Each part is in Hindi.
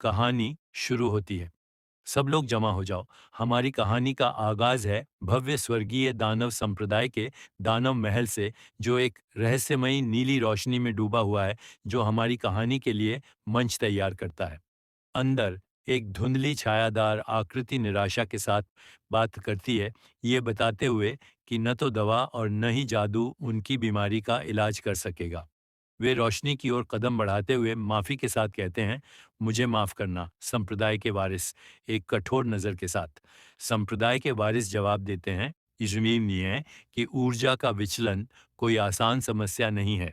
कहानी शुरू होती है। सब लोग जमा हो जाओ। हमारी कहानी का आगाज है भव्य स्वर्गीय दानव संप्रदाय के दानव महल से, जो एक रहस्यमयी नीली रोशनी में डूबा हुआ है, जो हमारी कहानी के लिए मंच तैयार करता है। अंदर एक धुंधली छायादार आकृति निराशा के साथ बात करती है, ये बताते हुए कि न तो दवा और न ही जादू उनकी बीमारी का इलाज कर सकेगा। वे रोशनी की ओर कदम बढ़ाते हुए माफी के साथ कहते हैं, मुझे माफ करना संप्रदाय के वारिस, एक कठोर नज़र के साथ। संप्रदाय के वारिस जवाब देते हैं, यकीन नहीं है कि ऊर्जा का विचलन कोई आसान समस्या नहीं है।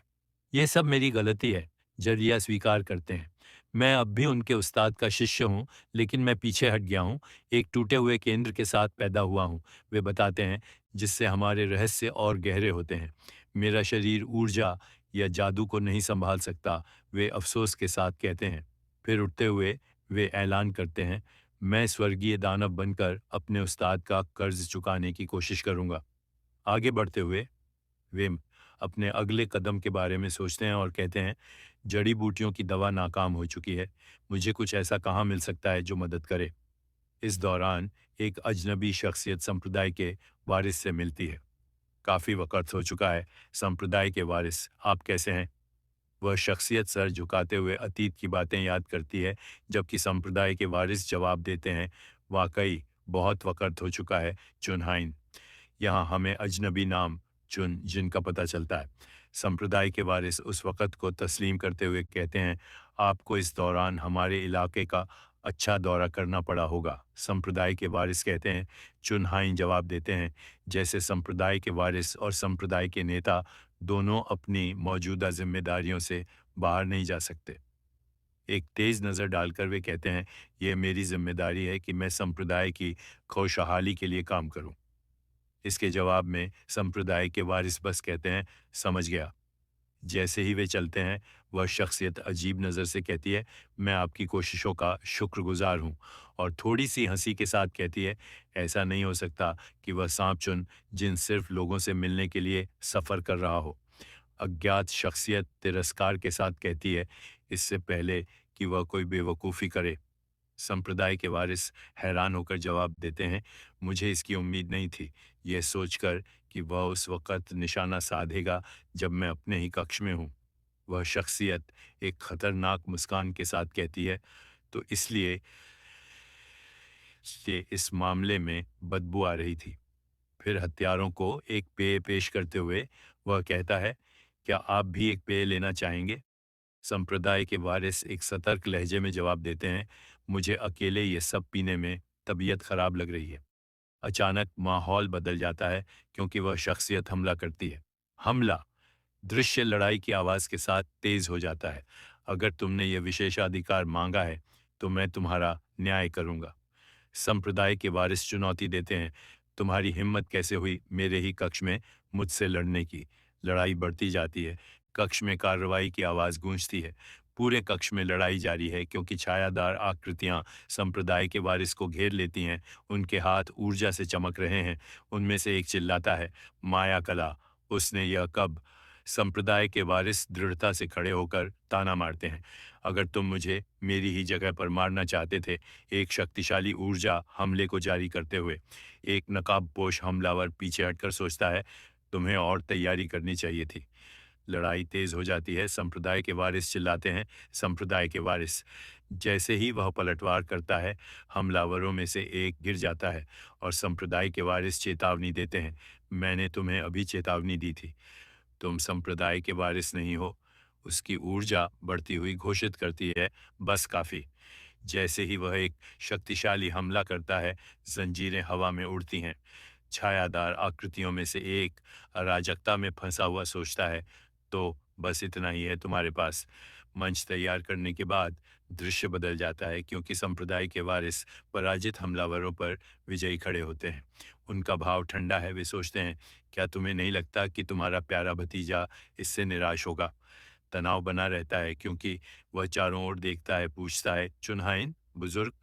यह सब मेरी गलती है, जरिया स्वीकार करते हैं। मैं अब भी उनके उस्ताद का शिष्य हूँ, लेकिन मैं पीछे हट गया हूँ, एक टूटे हुए केंद्र के साथ पैदा हुआ हूँ। वे बताते हैं, जिससे हमारे रहस्य और गहरे होते हैं। मेरा शरीर ऊर्जा या जादू को नहीं संभाल सकता, वे अफसोस के साथ कहते हैं। फिर उठते हुए वे ऐलान करते हैं, मैं स्वर्गीय दानव बनकर अपने उस्ताद का कर्ज चुकाने की कोशिश करूँगा। आगे बढ़ते हुए वे अपने अगले कदम के बारे में सोचते हैं और कहते हैं, जड़ी बूटियों की दवा नाकाम हो चुकी है, मुझे कुछ ऐसा कहाँ मिल सकता है जो मदद करे। इस दौरान एक अजनबी शख्सियत संप्रदाय के वारिस से मिलती है। काफ़ी वक़्त हो चुका है, संप्रदाय के वारिस, आप कैसे हैं? वह शख्सियत सर झुकाते हुए अतीत की बातें याद करती है, जबकि संप्रदाय के वारिस जवाब देते हैं, वाक़ई बहुत वक़्त हो चुका है, चुनहाइन। यहाँ हमें अजनबी नाम चुन जिनका पता चलता है। संप्रदाय के वारिस उस वक़्त को तस्लीम करते हुए कहते हैं, आपको इस दौरान हमारे इलाके का अच्छा दौरा करना पड़ा होगा। संप्रदाय के वारिस कहते हैं, चुनहाइन जवाब देते हैं, जैसे संप्रदाय के वारिस और संप्रदाय के नेता दोनों अपनी मौजूदा ज़िम्मेदारियों से बाहर नहीं जा सकते। एक तेज़ नज़र डालकर वे कहते हैं, यह मेरी ज़िम्मेदारी है कि मैं संप्रदाय की खुशहाली के लिए काम करूँ। इसके जवाब में संप्रदाय के वारिस बस कहते हैं, समझ गया। जैसे ही वे चलते हैं, वह शख्सियत अजीब नज़र से कहती है, मैं आपकी कोशिशों का शुक्रगुज़ार हूँ, और थोड़ी-सी हँसी के साथ कहती है, ऐसा नहीं हो सकता कि वह सांप चुन जिन सिर्फ़ लोगों से मिलने के लिए सफ़र कर रहा हो। अज्ञात शख्सियत तिरस्कार के साथ कहती है, इससे पहले कि वह कोई बेवकूफ़ी करे। संप्रदाय के वारिस हैरान होकर जवाब देते हैं, मुझे इसकी उम्मीद नहीं थी, यह सोचकर कि वह उस वक़्त निशाना साधेगा जब मैं अपने ही कक्ष में हूँ। वह शख्सियत एक खतरनाक मुस्कान के साथ कहती है, तो इसलिए कि इस मामले में बदबू आ रही थी। फिर हत्यारों को एक पेय पेश करते हुए वह कहता है, क्या आप भी एक पेय लेना चाहेंगे? संप्रदाय के वारिस एक सतर्क लहजे में जवाब देते हैं, मुझे अकेले ये सब पीने में तबीयत खराब लग रही है। अचानक माहौल बदल जाता है, क्योंकि वह शख्सियत हमला करती है। हमला दृश्य लड़ाई की आवाज़ के साथ तेज हो जाता है। अगर तुमने ये विशेषाधिकार मांगा है, तो मैं तुम्हारा न्याय करूंगा। संप्रदाय के वारिस चुनौती देते हैं, तुम्हारी हिम्मत कैसे हुई मेरे ही कक्ष में मुझसे लड़ने की। लड़ाई बढ़ती जाती है। कक्ष में कार्रवाई की आवाज़ गूंजती है। पूरे कक्ष में लड़ाई जारी है, क्योंकि छायादार आकृतियां संप्रदाय के वारिस को घेर लेती हैं। उनके हाथ ऊर्जा से चमक रहे हैं। उनमें से एक चिल्लाता है, माया कला, उसने यह कब? संप्रदाय के वारिस दृढ़ता से खड़े होकर ताना मारते हैं, अगर तुम मुझे मेरी ही जगह पर मारना चाहते थे। एक शक्तिशाली ऊर्जा हमले को जारी करते हुए एक नकाबपोश हमलावर पीछे हटकर सोचता है, तुम्हें और तैयारी करनी चाहिए थी। लड़ाई तेज हो जाती है। संप्रदाय के वारिस चिल्लाते हैं, संप्रदाय के वारिस। जैसे ही वह पलटवार करता है, हमलावरों में से एक गिर जाता है और संप्रदाय के वारिस चेतावनी देते हैं, मैंने तुम्हें अभी चेतावनी दी थी, तुम संप्रदाय के वारिस नहीं हो। उसकी ऊर्जा बढ़ती हुई घोषित करती है, बस काफ़ी। जैसे ही वह एक शक्तिशाली हमला करता है, जंजीरें हवा में उड़ती हैं। छायादार आकृतियों में से एक अराजकता में फंसा हुआ सोचता है, तो बस इतना ही है तुम्हारे पास। मंच तैयार करने के बाद दृश्य बदल जाता है, क्योंकि संप्रदाय के वारिस पराजित हमलावरों पर विजयी खड़े होते हैं। उनका भाव ठंडा है। वे सोचते हैं, क्या तुम्हें नहीं लगता कि तुम्हारा प्यारा भतीजा इससे निराश होगा? तनाव बना रहता है, क्योंकि वह चारों ओर देखता है, पूछता है, चुनहाइन बुजुर्ग?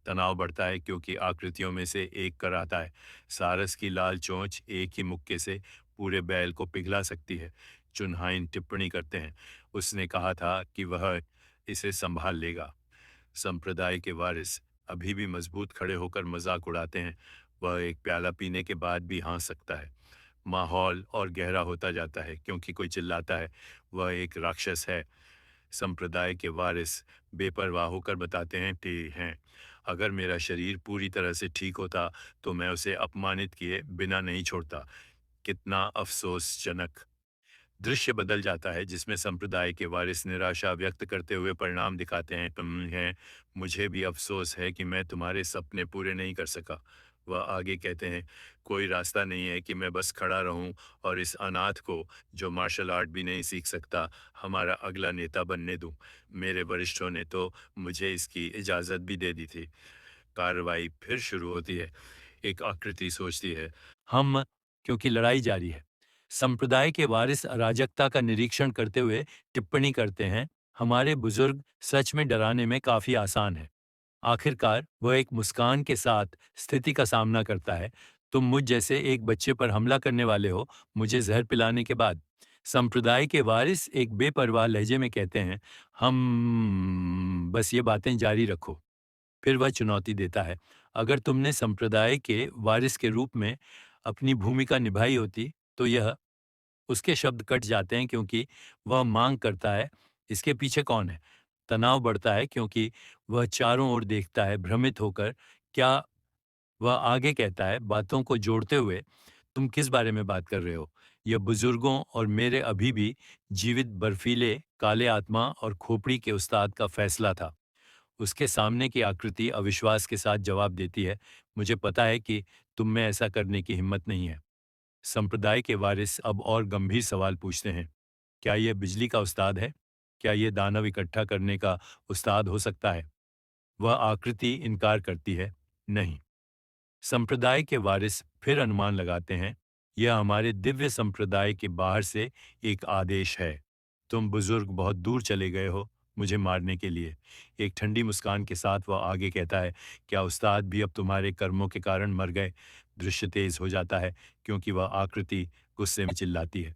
तनाव बढ़ता है, क्योंकि आकृतियों में से एक कराता है, सारस की लाल चोंच एक ही मुक्के से पूरे बैल को पिघला सकती है। चुनहाइन टिप्पणी करते हैं, उसने कहा था कि वह इसे संभाल लेगा। संप्रदाय के वारिस अभी भी मजबूत खड़े होकर मजाक उड़ाते हैं। वह एक प्याला पीने के बाद भी हंस सकता है। माहौल और गहरा होता जाता है क्योंकि कोई चिल्लाता है, वह एक राक्षस है। संप्रदाय के वारिस बेपरवाह होकर बताते हैं, अगर मेरा शरीर पूरी तरह से ठीक होता तो मैं उसे अपमानित किए बिना नहीं छोड़ता। कितना अफसोसजनक। दृश्य बदल जाता है जिसमें संप्रदाय के वारिस निराशा व्यक्त करते हुए परिणाम दिखाते हैं। तुम हैं, मुझे भी अफसोस है कि मैं तुम्हारे सपने पूरे नहीं कर सका। वह आगे कहते हैं, कोई रास्ता नहीं है कि मैं बस खड़ा रहूं और इस अनाथ को, जो मार्शल आर्ट भी नहीं सीख सकता, हमारा अगला नेता बनने दूं। मेरे वरिष्ठों ने तो मुझे इसकी इजाज़त भी दे दी थी। कार्रवाई फिर शुरू होती है। एक आकृति सोचती है, हम, क्योंकि लड़ाई जारी है। संप्रदाय के वारिस अराजकता का निरीक्षण करते हुए टिप्पणी करते हैं, हमारे बुजुर्ग सच में डराने में काफी आसान है। आखिरकार वह एक मुस्कान के साथ स्थिति का सामना करता है। तुम मुझ जैसे एक बच्चे पर हमला करने वाले हो, मुझे जहर पिलाने के बाद। संप्रदाय के वारिस एक बेपरवाह लहजे में कहते हैं, हम बस ये बातें जारी रखो। फिर वह चुनौती देता है, अगर तुमने संप्रदाय के वारिस के रूप में अपनी भूमिका निभाई होती तो यह। उसके शब्द कट जाते हैं क्योंकि वह मांग करता है, इसके पीछे कौन है? तनाव बढ़ता है क्योंकि वह चारों ओर देखता है भ्रमित होकर। क्या वह आगे कहता है, बातों को जोड़ते हुए, तुम किस बारे में बात कर रहे हो? यह बुजुर्गों और मेरे अभी भी जीवित बर्फीले काले आत्मा और खोपड़ी के उस्ताद का फैसला था। उसके सामने की आकृति अविश्वास के साथ जवाब देती है, मुझे पता है कि तुम में ऐसा करने की हिम्मत नहीं है। संप्रदाय के वारिस अब और गंभीर सवाल पूछते हैं, क्या यह बिजली का उस्ताद है? क्या यह दानव इकट्ठा करने का उस्ताद हो सकता है? वह आकृति इनकार करती है, नहीं। संप्रदाय के वारिस फिर अनुमान लगाते हैं, यह हमारे दिव्य संप्रदाय के बाहर से एक आदेश है। तुम बुजुर्ग बहुत दूर चले गए हो मुझे मारने के लिए। एक ठंडी मुस्कान के साथ वह आगे कहता है, क्या उस्ताद भी अब तुम्हारे कर्मों के कारण मर गए? दृश्य तेज हो जाता है क्योंकि वह आकृति गुस्से में चिल्लाती है,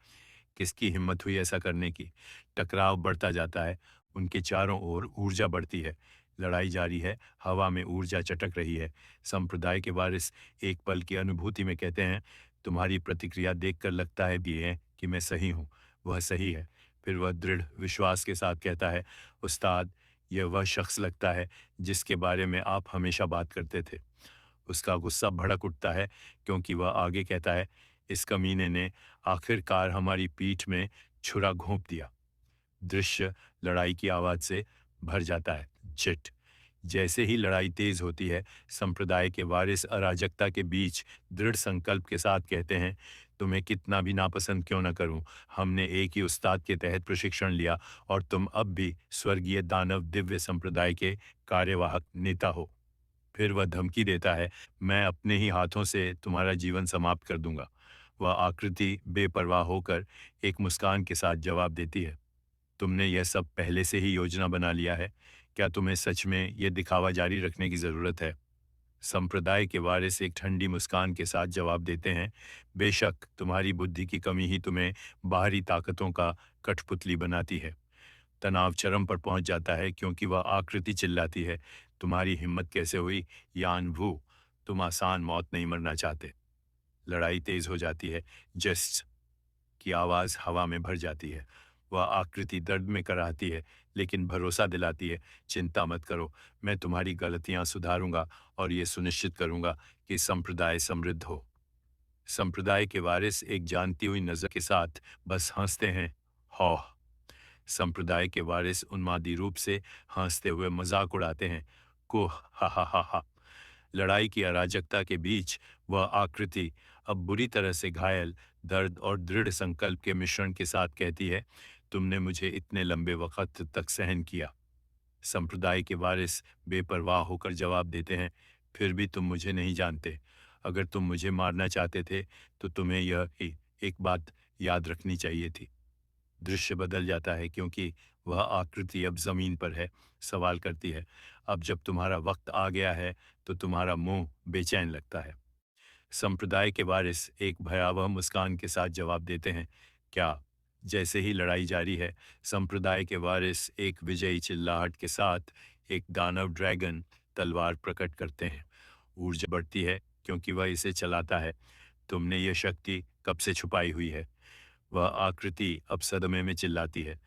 किसकी हिम्मत हुई ऐसा करने की? टकराव बढ़ता जाता है, उनके चारों ओर ऊर्जा बढ़ती है। लड़ाई जारी है, हवा में ऊर्जा चटक रही है। संप्रदाय के वारिस एक पल की अनुभूति में कहते हैं, तुम्हारी प्रतिक्रिया देखकर लगता है भी है कि मैं सही हूँ। वह सही है। फिर वह दृढ़ विश्वास के साथ कहता है, उस्ताद, यह वह शख्स लगता है जिसके बारे में आप हमेशा बात करते थे। उसका गुस्सा भड़क उठता है क्योंकि वह आगे कहता है, इस कमीने ने आखिरकार हमारी पीठ में छुरा घोंप दिया। दृश्य लड़ाई की आवाज से भर जाता है। चिट। जैसे ही लड़ाई तेज होती है, संप्रदाय के वारिस अराजकता के बीच दृढ़ संकल्प के साथ कहते हैं, तुम्हें कितना भी नापसंद क्यों न करूं, हमने एक ही उस्ताद के तहत प्रशिक्षण लिया और तुम अब भी स्वर्गीय दानव दिव्य संप्रदाय के कार्यवाहक नेता हो। फिर वह धमकी देता है, मैं अपने ही हाथों से तुम्हारा जीवन समाप्त कर दूंगा। वह आकृति बेपरवाह होकर एक मुस्कान के साथ जवाब देती है, तुमने यह सब पहले से ही योजना बना लिया है? क्या तुम्हें सच में यह दिखावा जारी रखने की जरूरत है? संप्रदाय के वारिस एक ठंडी मुस्कान के साथ जवाब देते हैं, बेशक तुम्हारी बुद्धि की कमी ही तुम्हें बाहरी ताकतों का कठपुतली बनाती है। तनाव चरम पर पहुंच जाता है क्योंकि वह आकृति चिल्लाती है, तुम्हारी हिम्मत कैसे हुई यान वू, तुम आसान मौत नहीं मरना चाहते। लड़ाई तेज हो जाती है, जस्ट की आवाज हवा में भर जाती है। वह आकृति दर्द में कराहती है लेकिन भरोसा दिलाती है, चिंता मत करो, मैं तुम्हारी गलतियां सुधारूंगा और ये सुनिश्चित करूंगा कि संप्रदाय समृद्ध हो। संप्रदाय के वारिस एक जानती हुई नजर के साथ बस हंसते हैं। हौह। संप्रदाय के वारिस उन्मादी रूप से हंसते हुए मजाक उड़ाते हैं। कुह, हा हा हा हा। लड़ाई की अराजकता के बीच वह आकृति अब बुरी तरह से घायल, दर्द और दृढ़ संकल्प के मिश्रण के साथ कहती है, तुमने मुझे इतने लंबे वक्त तक सहन किया। संप्रदाय के वारिस बेपरवाह होकर जवाब देते हैं, फिर भी तुम मुझे नहीं जानते। अगर तुम मुझे मारना चाहते थे तो तुम्हें एक बात याद रखनी चाहिए थी। दृश्य बदल जाता है क्योंकि वह आकृति अब जमीन पर है। सवाल करती है, अब जब तुम्हारा वक्त आ गया है तो तुम्हारा मुंह बेचैन लगता है। संप्रदाय के वारिस एक भयावह मुस्कान के साथ जवाब देते हैं, क्या? जैसे ही लड़ाई जारी है, संप्रदाय के वारिस एक विजयी चिल्लाहट के साथ एक दानव ड्रैगन तलवार प्रकट करते हैं। ऊर्जा बढ़ती है क्योंकि वह इसे चलाता है। तुमने ये शक्ति कब से छुपाई हुई है? वह आकृति अब सदमे में चिल्लाती है।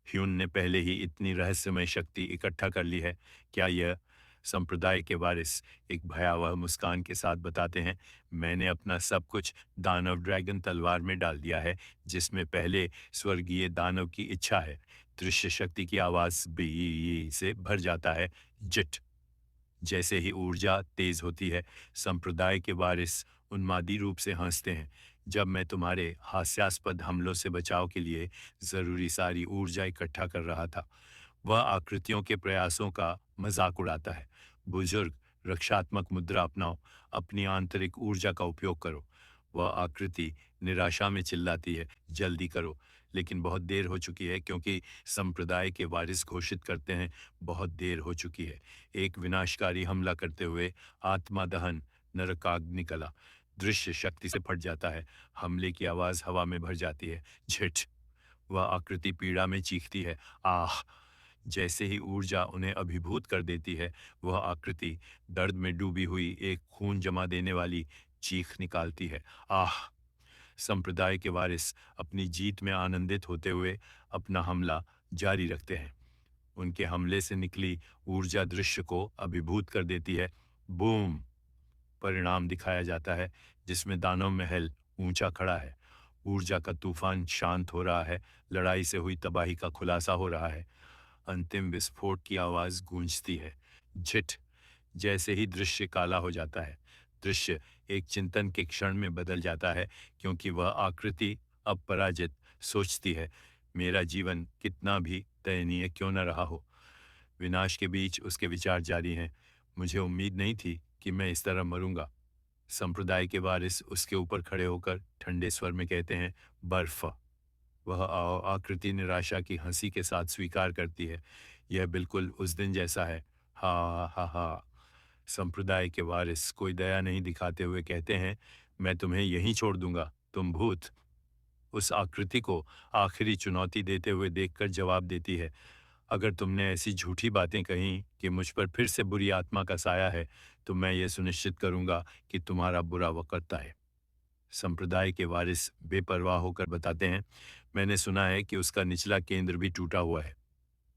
ह्यून ने पहले ही इतनी रहस्यमय शक्ति इकट्ठा कर ली है। क्या यह संप्रदाय के वारिस एक भयावह मुस्कान के साथ बताते हैं, मैंने अपना सब कुछ दानव ड्रैगन तलवार में डाल दिया है, जिसमें पहले स्वर्गीय दानव की इच्छा है। दृश्य शक्ति की आवाज भी से भर जाता है। जिट। जैसे ही ऊर्जा तेज होती है, संप्रदाय के वारिस उन्मादी रूप से हंसते हैं। जब मैं तुम्हारे हास्यास्पद हमलों से बचाव के लिए जरूरी सारी ऊर्जा इकट्ठा कर रहा था, वह आकृतियों के प्रयासों का मजाक उड़ाता है। बुजुर्ग, रक्षात्मक मुद्रा अपनाओ, अपनी आंतरिक ऊर्जा का उपयोग करो। वह आकृति निराशा में चिल्लाती है, जल्दी करो। लेकिन बहुत देर हो चुकी है, क्योंकि संप्रदाय के वारिस घोषित करते हैं, बहुत देर हो चुकी है। एक विनाशकारी हमला करते हुए आत्मा दहन नरकाग्नि कला दृश्य शक्ति से फट जाता है। हमले की आवाज हवा में भर जाती है। झिट। वह आकृति पीड़ा में चीखती है, आह। जैसे ही ऊर्जा उन्हें अभिभूत कर देती है, वह आकृति दर्द में डूबी हुई एक खून जमा देने वाली चीख निकालती है, आह। संप्रदाय के वारिस अपनी जीत में आनंदित होते हुए अपना हमला जारी रखते हैं। उनके हमले से निकली ऊर्जा दृश्य को अभिभूत कर देती है। बूम। परिणाम दिखाया जाता है, जिसमें दानव महल ऊंचा खड़ा है। ऊर्जा का तूफान शांत हो रहा है। लड़ाई से हुई तबाही का खुलासा हो रहा है। अंतिम विस्फोट की आवाज गूंजती है। झिट। जैसे ही दृश्य काला हो जाता है, दृश्य एक चिंतन के क्षण में बदल जाता है, क्योंकि वह आकृति अब पराजित सोचती है, मेरा जीवन कितना भी दयनीय क्यों न रहा हो। विनाश के बीच उसके विचार जारी हैं। मुझे उम्मीद नहीं थी कि मैं इस तरह मरूंगा। संप्रदाय के वारिस उसके ऊपर खड़े होकर ठंडे स्वर में कहते हैं, बर्फ। वह आकृति निराशा की हंसी के साथ स्वीकार करती है, यह बिल्कुल उस दिन जैसा है। हा हा हा। संप्रदाय के वारिस कोई दया नहीं दिखाते हुए कहते हैं, मैं तुम्हें यहीं छोड़ दूंगा, तुम भूत। उस आकृति को आखिरी चुनौती देते हुए देखकर जवाब देती है, अगर तुमने ऐसी झूठी बातें कहीं कि मुझ पर फिर से बुरी आत्मा का साया है, तो मैं ये सुनिश्चित करूंगा कि तुम्हारा बुरा वक्त करता है। संप्रदाय के वारिस बेपरवाह होकर बताते हैं, मैंने सुना है कि उसका निचला केंद्र भी टूटा हुआ है।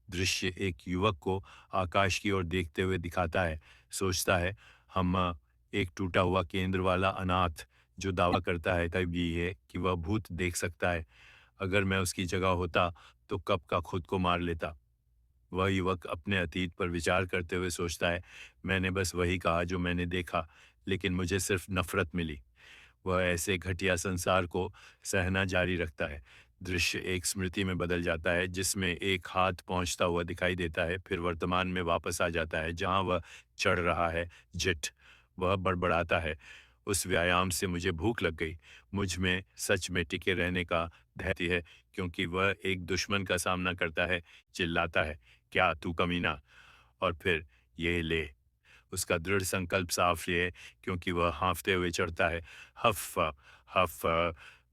दृश्य एक युवक को आकाश की ओर देखते हुए दिखाता है। सोचता है, हम एक टूटा हुआ केंद्र वाला अनाथ जो दावा करता है तब ये है कि वह भूत देख सकता है। अगर मैं उसकी जगह होता तो कब का खुद को मार लेता। वह युवक अपने अतीत पर विचार करते हुए सोचता है, मैंने बस वही कहा जो मैंने देखा, लेकिन मुझे सिर्फ नफरत मिली। वह ऐसे घटिया संसार को सहना जारी रखता है। दृश्य एक स्मृति में बदल जाता है, जिसमें एक हाथ पहुंचता हुआ दिखाई देता है, फिर वर्तमान में वापस आ जाता है जहां वह चढ़ रहा है। जिट। वह बड़बड़ाता है, उस व्यायाम से मुझे भूख लग गई। मुझ में सच में टिके रहने का धैर्य है, क्योंकि वह एक दुश्मन का सामना करता है। चिल्लाता है, क्या तू कमीना। और फिर ये ले। उसका दृढ़ संकल्प साफ ये है, क्योंकि वह हाँफते हुए चढ़ता है। हफ हफ।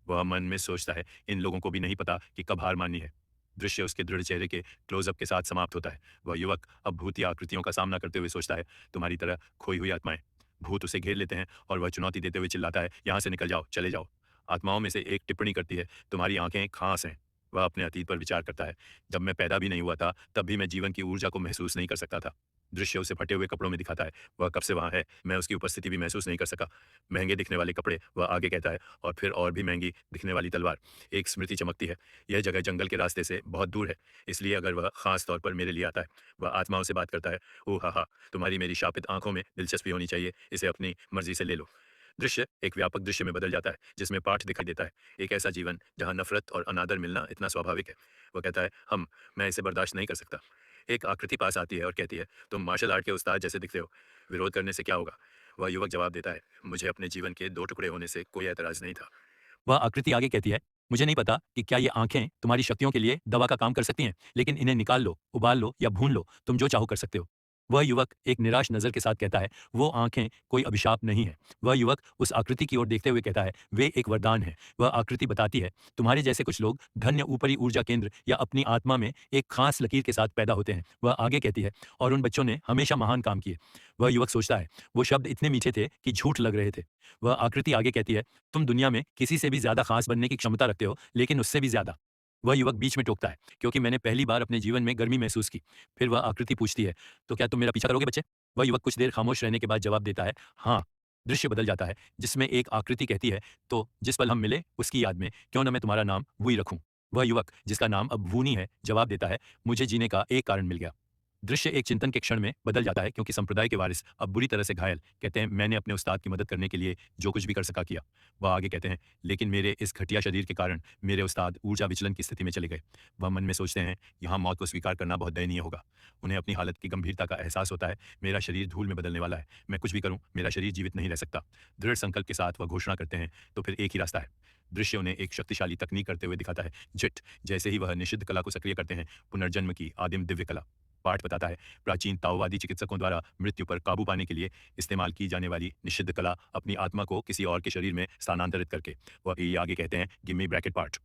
वह मन में सोचता है, इन लोगों को भी नहीं पता कि कब हार माननी है। दृश्य उसके दृढ़ चेहरे के क्लोजअप के साथ समाप्त होता है। वह युवक अब भूतिया आकृतियों का सामना करते हुए सोचता है, तुम्हारी तरह खोई हुई आत्माएं। भूत उसे घेर लेते हैं और वह चुनौती देते हुए चिल्लाता है, यहाँ से निकल जाओ, चले जाओ। आत्माओं में से एक टिप्पणी करती है, तुम्हारी आंखें खास हैं। वह अपने अतीत पर विचार करता है, जब मैं पैदा भी नहीं हुआ था तब भी मैं जीवन की ऊर्जा को महसूस नहीं कर सकता था। दृश्य उसे फटे हुए कपड़ों में दिखाता है। वह कब से वहाँ है, मैं उसकी उपस्थिति भी महसूस नहीं कर सका। महंगे दिखने वाले कपड़े, वह आगे कहता है, और फिर और भी महंगी दिखने वाली तलवार। एक स्मृति चमकती है, यह जगह जंगल के रास्ते से बहुत दूर है, इसलिए अगर वह खास तौर पर मेरे लिए आता है। वह आत्माओं से बात करता है, ओ हा हा, तुम्हारी मेरी शापित आंखों में दिलचस्पी होनी चाहिए, इसे अपनी मर्जी से ले लो। दृश्य एक व्यापक दृश्य में बदल जाता है, जिसमें पाठ दिखाई देता है, एक ऐसा जीवन जहां नफरत और अनादर मिलना इतना स्वाभाविक है। वह कहता है, मैं इसे बर्दाश्त नहीं कर सकता। एक आकृति पास आती है और कहती है, तुम मार्शल आर्ट के उस्ताद जैसे दिखते हो, विरोध करने से क्या होगा। वह युवक जवाब देता है, मुझे अपने जीवन के 2 टुकड़े होने से कोई ऐतराज नहीं था। वह आकृति आगे कहती है, मुझे नहीं पता कि क्या ये आंखें तुम्हारी शक्तियों के लिए दवा का काम कर सकती हैं, लेकिन इन्हें निकाल लो, उबाल लो या भून लो, तुम जो चाहो कर सकते हो। वह युवक एक निराश नज़र के साथ कहता है, वो आंखें कोई अभिशाप नहीं है। वह युवक उस आकृति की ओर देखते हुए कहता है, वे एक वरदान है। वह आकृति बताती है, तुम्हारे जैसे कुछ लोग धन्य ऊपरी ऊर्जा केंद्र या अपनी आत्मा में एक खास लकीर के साथ पैदा होते हैं। वह आगे कहती है, और उन बच्चों ने हमेशा महान काम किए। वह युवक सोचता है, वो शब्द इतने मीठे थे कि झूठ लग रहे थे। वह आकृति आगे कहती है, तुम दुनिया में किसी से भी ज्यादा खास बनने की क्षमता रखते हो, लेकिन उससे भी ज्यादा। वह युवक बीच में टोकता है, क्योंकि मैंने पहली बार अपने जीवन में गर्मी महसूस की। फिर वह आकृति पूछती है, तो क्या तुम मेरा पीछा करोगे बच्चे? वह युवक कुछ देर खामोश रहने के बाद जवाब देता है, हाँ। दृश्य बदल जाता है, जिसमें एक आकृति कहती है, तो जिस पल हम मिले उसकी याद में क्यों न मैं तुम्हारा नाम वूई रखूं। वह युवक, जिसका नाम अब वूनी है, जवाब देता है, मुझे जीने का एक कारण मिल गया। दृश्य एक चिंतन के क्षण में बदल जाता है, क्योंकि संप्रदाय के वारिस अब बुरी तरह से घायल कहते हैं, मैंने अपने उस्ताद की मदद करने के लिए जो कुछ भी कर सका किया। वह आगे कहते हैं, लेकिन मेरे इस घटिया शरीर के कारण मेरे उस्ताद ऊर्जा विचलन की स्थिति में चले गए। वह मन में सोचते हैं, यहाँ मौत को स्वीकार करना बहुत दयनीय होगा। उन्हें अपनी हालत की गंभीरता का एहसास होता है, मेरा शरीर धूल में बदलने वाला है, मैं कुछ भी करूं मेरा शरीर जीवित नहीं रह सकता। दृढ़ संकल्प के साथ वह घोषणा करते हैं, तो फिर एक ही रास्ता है। दृश्य उन्हें एक शक्तिशाली तकनीक करते हुए दिखाता है, जिट। जैसे ही वह निषिद्ध कला को सक्रिय करते हैं, पुनर्जन्म की आदिम दिव्य कला। पाठ बताता है, प्राचीन ताओवादी चिकित्सकों द्वारा मृत्यु पर काबू पाने के लिए इस्तेमाल की जाने वाली निषिद्ध कला, अपनी आत्मा को किसी और के शरीर में स्थानांतरित करके। वह भी आगे कहते हैं, गिव मी ब्रैकेट पार्ट।